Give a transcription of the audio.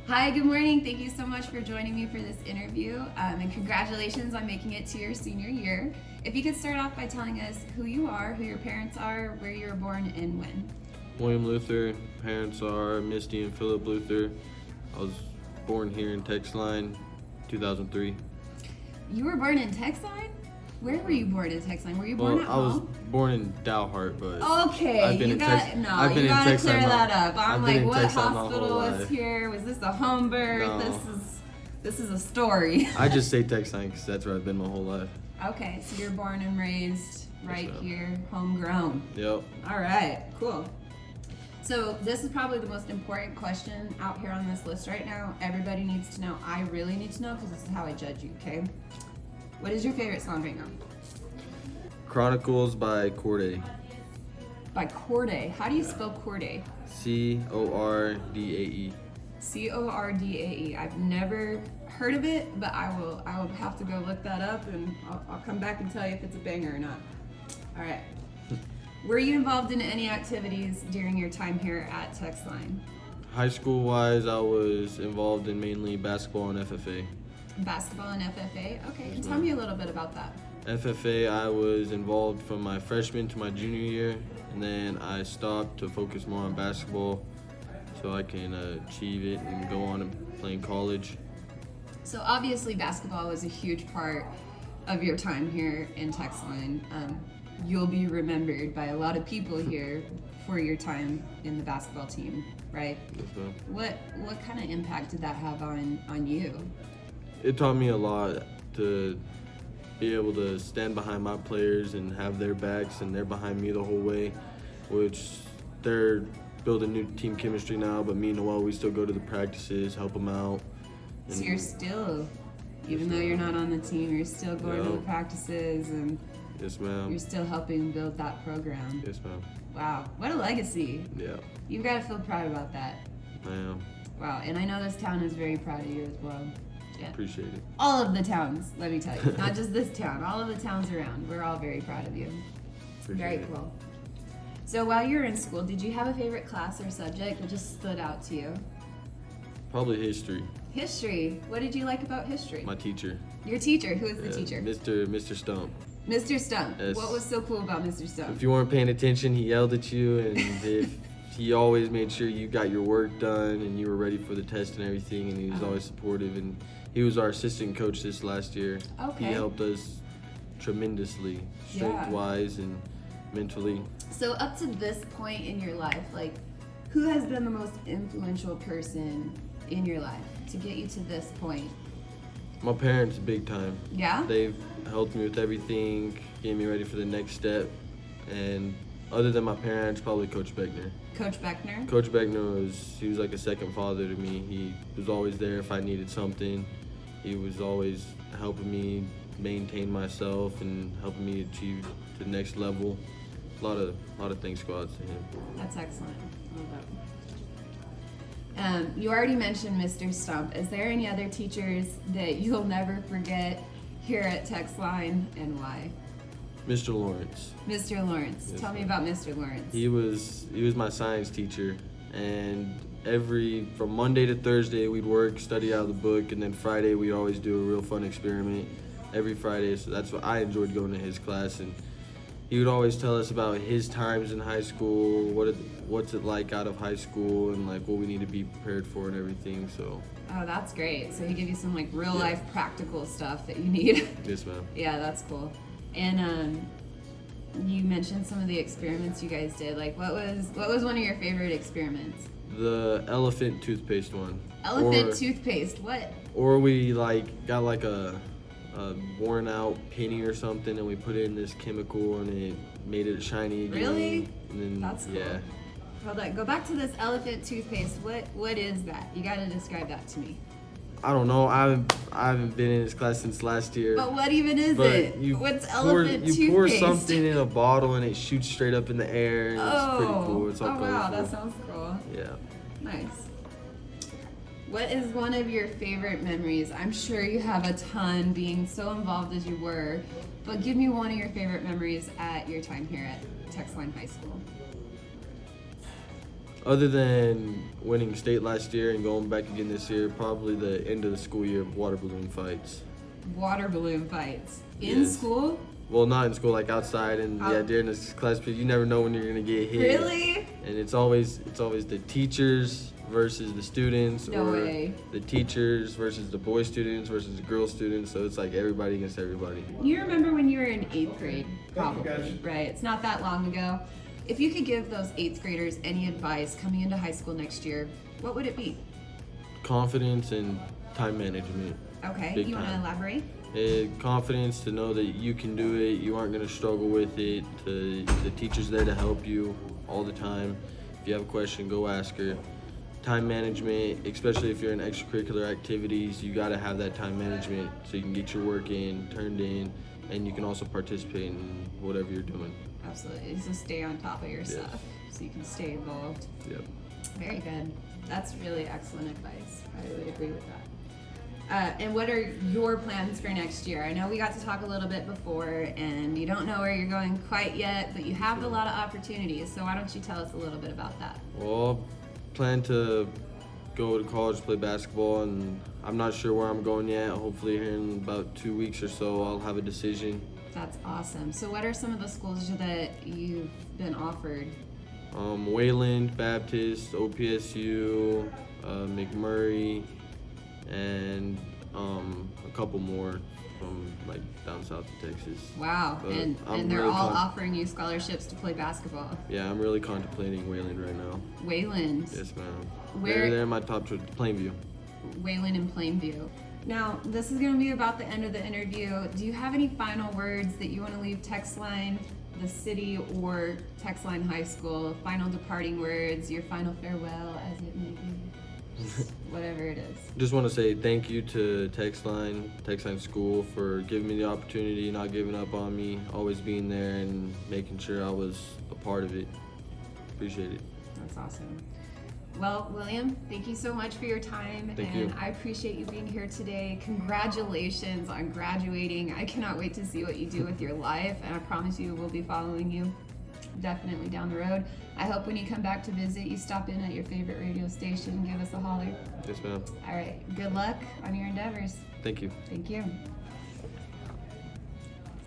Hi, good morning. Thank you so much for joining me for this interview, and congratulations on making it to your senior year. If you could start off by telling us who you are, who your parents are, where you were born, and when. William Luther. Parents are Misty and Philip Luther. I was born here in Texline, 2003. You were born in Texline? Where were you born in Texline? Were you born at I was home? born in Dalhart, but Okay, I've been you in gotta Tex- no, I've been you in gotta Texline clear my- that up. I'm I've like, been in what Texline my hospital whole was life. here? Was this a home birth? No. This is a story. I just say Texline because that's where I've been my whole life. Okay, so you're born and raised right ma'am. here, homegrown. Yep. All right, cool. So this is probably the most important question out here on this list right now. Everybody needs to know. I really need to know because this is how I judge you, okay? What is your favorite song right now? Chronicles by Corday. By Corday. How do you spell Corday? Cordae. Cordae. I've never heard of it, but I will have to go look that up, and I'll come back and tell you if it's a banger or not. All right. Were you involved in any activities during your time here at Texline? High school wise, I was involved in mainly basketball and FFA. Basketball and FFA? Okay, Yes, tell ma'am. me a little bit about that. FFA, I was involved from my freshman to my junior year, and then I stopped to focus more on basketball so I can achieve it and go on and play in college. So obviously basketball was a huge part of your time here in Texline. You'll be remembered by a lot of people here for your time in the basketball team, right? Yes, ma'am. What kind of impact did that have on you? It taught me a lot to be able to stand behind my players and have their backs, and they're behind me the whole way, which they're building new team chemistry now, but me and Noel, we still go to the practices, help them out. So you're still, even though you're not on the team, you're still going to the practices and Yes, ma'am. you're still helping build that program. Yes, ma'am. Wow, what a legacy. Yeah, You've got to feel proud about that. I am. Wow, and I know this town is very proud of you as well. Yeah. Appreciate it. All of the towns, let me tell you. Not just this town, all of the towns around. We're all very proud of you. Appreciate Very it. cool. So while you were in school, did you have a favorite class or subject that just stood out to you? Probably history. History. What did you like about history? My teacher. Your teacher. Who is the Yeah, teacher? Mr. Stump. Mr. Stump. Yes. What was so cool about Mr. Stump? If you weren't paying attention, he yelled at you, and if he always made sure you got your work done and you were ready for the test and everything, and he was always supportive. And he was our assistant coach this last year. Okay. He helped us tremendously, strength-wise and mentally. So up to this point in your life, like, who has been the most influential person in your life to get you to this point? My parents, big time. Yeah? They've helped me with everything, getting me ready for the next step. And other than my parents, probably Coach Beckner. Coach Beckner? Coach Beckner was like a second father to me. He was always there if I needed something. He was always helping me maintain myself and helping me achieve the next level. A lot of things go out to him. That's excellent. I love that. You already mentioned Mr. Stump. Is there any other teachers that you'll never forget here at Texline, and why? Mr. Lawrence. Mr. Lawrence. Yes, Tell me ma'am. about Mr. Lawrence. He was my science teacher, and from Monday to Thursday we'd work, study out of the book, and then Friday we'd always do a real fun experiment every Friday. So that's what I enjoyed going to his class, and he would always tell us about his times in high school, what's it like out of high school, and like what we need to be prepared for and everything. So Oh, that's great. So he give you some like real life practical stuff that you need. yes, ma'am. Yeah, that's cool. And you mentioned some of the experiments you guys did. Like, what was one of your favorite experiments? The elephant toothpaste one. Elephant toothpaste. What? Or we got a worn out penny or something, and we put it in this chemical, and it made it shiny again. Really? And then, That's cool. yeah. Hold on. Go back to this elephant toothpaste. What is that? You got to describe that to me. I don't know. I haven't been in this class since last year. But what even is But it? you What's pour, elephant you toothpaste? pour something in a bottle and it shoots straight up in the air. And it's pretty cool. It's all oh wow, colorful. that sounds cool. Yeah. Nice. What is one of your favorite memories? I'm sure you have a ton, being so involved as you were, but give me one of your favorite memories at your time here at Texline High School. Other than winning state last year and going back again this year, probably the end of the school year water balloon fights. Water balloon fights in Yes. school? Well, not in school, like outside, and yeah, during this class period, you never know when you're gonna get hit. Really? And it's always the teachers versus the students, No or way. the teachers versus the boy students versus the girl students. So it's like everybody against everybody. You remember when you were in 8th grade, probably, right? It's not that long ago. If you could give those 8th graders any advice coming into high school next year, what would it be? Confidence and time management. Okay, Big you want to time. elaborate? Confidence to know that you can do it, you aren't going to struggle with it, the teacher's there to help you all the time. If you have a question, go ask her. Time management, especially if you're in extracurricular activities, you got to have that time management so you can get your work in, turned in, and you can also participate in whatever you're doing. Absolutely. So stay on top of your stuff so you can stay involved. Yep. Very good. That's really excellent advice. I really agree with that. And what are your plans for next year? I know we got to talk a little bit before, and you don't know where you're going quite yet, but you have a lot of opportunities. So why don't you tell us a little bit about that? Well, plan to go to college, play basketball, and I'm not sure where I'm going yet. Hopefully here in about 2 weeks or so, I'll have a decision. That's awesome. So what are some of the schools that you've been offered? Wayland, Baptist, OPSU, McMurray, and a couple more from like down south of Texas. Wow, But and I'm they're really all offering you scholarships to play basketball. Yeah, I'm really contemplating Wayland right now. Wayland. Yes, ma'am. Where- They're in my top choice. Plainview. Wayland and Plainview. Now, this is going to be about the end of the interview. Do you have any final words that you want to leave Texline, the city, or Texline High School? Final departing words, your final farewell, as it may be. Whatever it is. Just want to say thank you to Texline School for giving me the opportunity, not giving up on me, always being there and making sure I was a part of it. Appreciate it. That's awesome. Well, William, thank you so much for your time, Thank and you. I appreciate you being here today. Congratulations on graduating. I cannot wait to see what you do with your life, and I promise you we'll be following you definitely down the road. I hope when you come back to visit, you stop in at your favorite radio station and give us a holler. Yes, ma'am. All right, good luck on your endeavors. Thank you. Thank you.